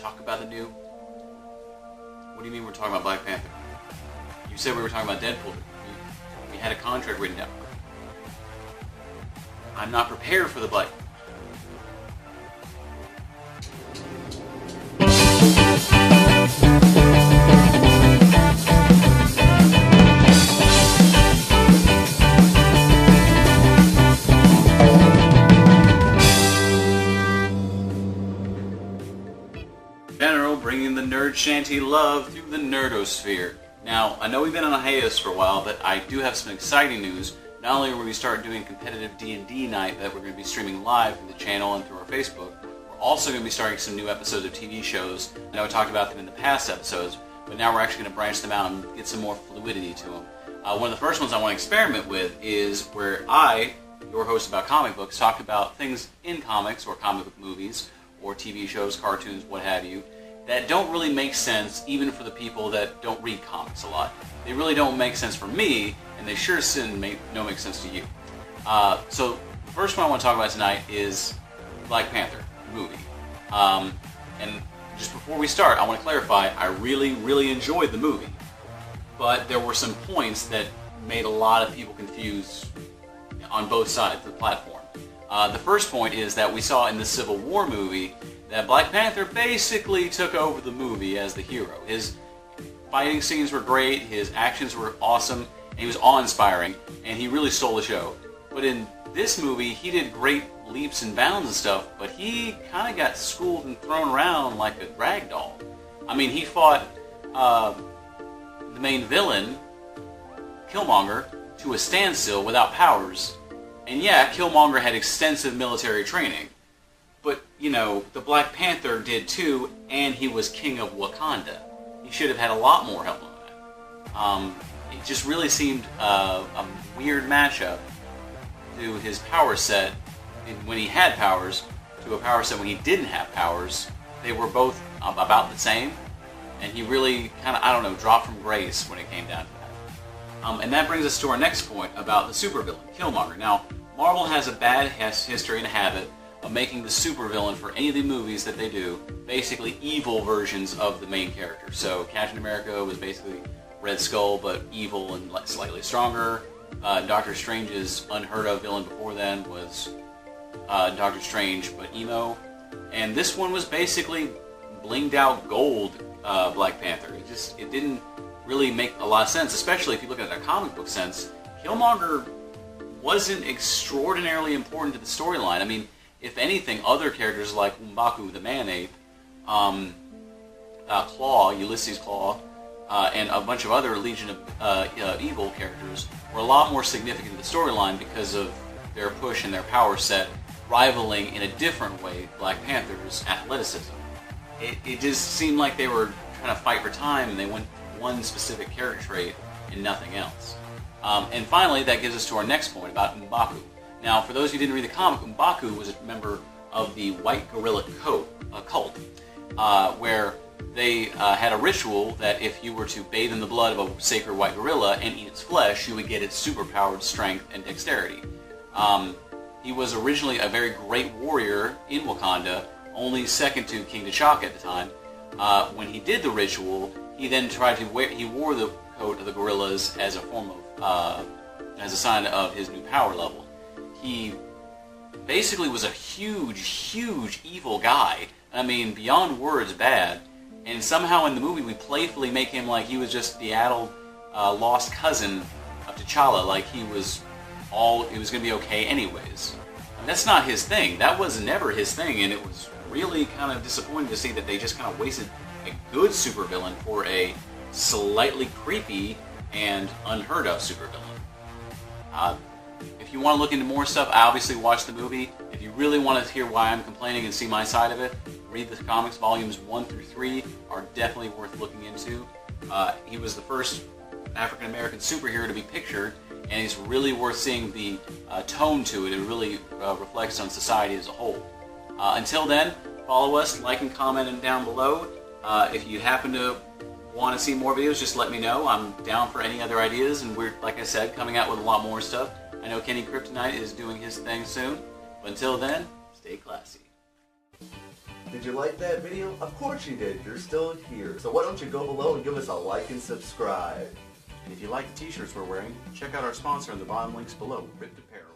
talk about the new... What do you mean we're talking about Black Panther? You said we were talking about Deadpool. We had a contract written down. I'm not prepared for the Black... Bringing the nerd shanty love through the nerdosphere. Now, I know we've been on a hiatus for a while, but I do have some exciting news. Not only are we start doing competitive D&D night that we're going to be streaming live through the channel and through our Facebook, we're also going to be starting some new episodes of TV shows. I know I talked about them in the past episodes, but now we're actually going to branch them out and get some more fluidity to them. One of the first ones I want to experiment with is where I, your host about comic books, talk about things in comics or comic book movies or TV shows, cartoons, what have you, that don't really make sense even for the people that don't read comics a lot. They really don't make sense for me, and they sure don't make sense to you. So the first one I want to talk about tonight is Black Panther movie. And just before we start, I want to clarify, I really enjoyed the movie. But there were some points that made a lot of people confused on both sides of the platform. The first point is that we saw in the Civil War movie that Black Panther basically took over the movie as the hero. His fighting scenes were great, his actions were awesome, and he was awe-inspiring, and he really stole the show. But in this movie, he did great leaps and bounds and stuff, but he kind of got schooled and thrown around like a rag doll. I mean, he fought the main villain, Killmonger, to a standstill without powers. And yeah, Killmonger had extensive military training. But, you know, the Black Panther did too, and he was king of Wakanda. He should have had a lot more help on that. It just really seemed a weird mashup to his power set when he had powers, to a power set when he didn't have powers. They were both about the same, and he really kind of, I don't know, dropped from grace when it came down to that. And that brings us to our next point about the supervillain, Killmonger. Now, Marvel has a bad history and a habit of making the supervillain for any of the movies that they do basically evil versions of the main character. So Captain America was basically Red Skull, but evil and slightly stronger. Doctor Strange's unheard of villain before then was Doctor Strange, but emo. And this one was basically blinged out gold Black Panther. It didn't really make a lot of sense, especially if you look at it in a comic book sense. Killmonger wasn't extraordinarily important to the storyline. I mean, if anything, other characters like M'Baku, the Man-Ape, Claw, Ulysses Claw, and a bunch of other Legion of Evil characters were a lot more significant to the storyline because of their push and their power set rivaling in a different way Black Panther's athleticism. It just seemed like they were trying to fight for time and they went one specific character trait and nothing else. And finally, that gives us to our next point about M'Baku. Now, for those who didn't read the comic, M'Baku was a member of the White Gorilla cult, where they had a ritual that if you were to bathe in the blood of a sacred white gorilla and eat its flesh, you would get its superpowered strength and dexterity. He was originally a very great warrior in Wakanda, only second to King T'Chaka at the time. When he did the ritual, he then he wore the coat of the gorillas as a form of, as a sign of his new power level. He basically was a huge evil guy. I mean, beyond words bad. And somehow in the movie we playfully make him like he was just the addled, lost cousin of T'Challa, like it was going to be okay anyways. And that's not his thing. That was never his thing, and it was really kind of disappointing to see that they just kind of wasted a good supervillain for a slightly creepy and unheard of supervillain. If you want to look into more stuff, I obviously watched the movie. If you really want to hear why I'm complaining and see my side of it, read the comics. Volumes 1 through 3 are definitely worth looking into. He was the first African-American superhero to be pictured, and it's really worth seeing the tone to it. It really reflects on society as a whole. Until then, follow us, like and comment down below. If you happen to want to see more videos, just let me know. I'm down for any other ideas, and we're, like I said, coming out with a lot more stuff. I know Kenny Kryptonite is doing his thing soon, but until then, stay classy. Did you like that video? Of course you did. You're still here. So why don't you go below and give us a like and subscribe. And if you like the t-shirts we're wearing, check out our sponsor in the bottom links below, Ripped Apparel.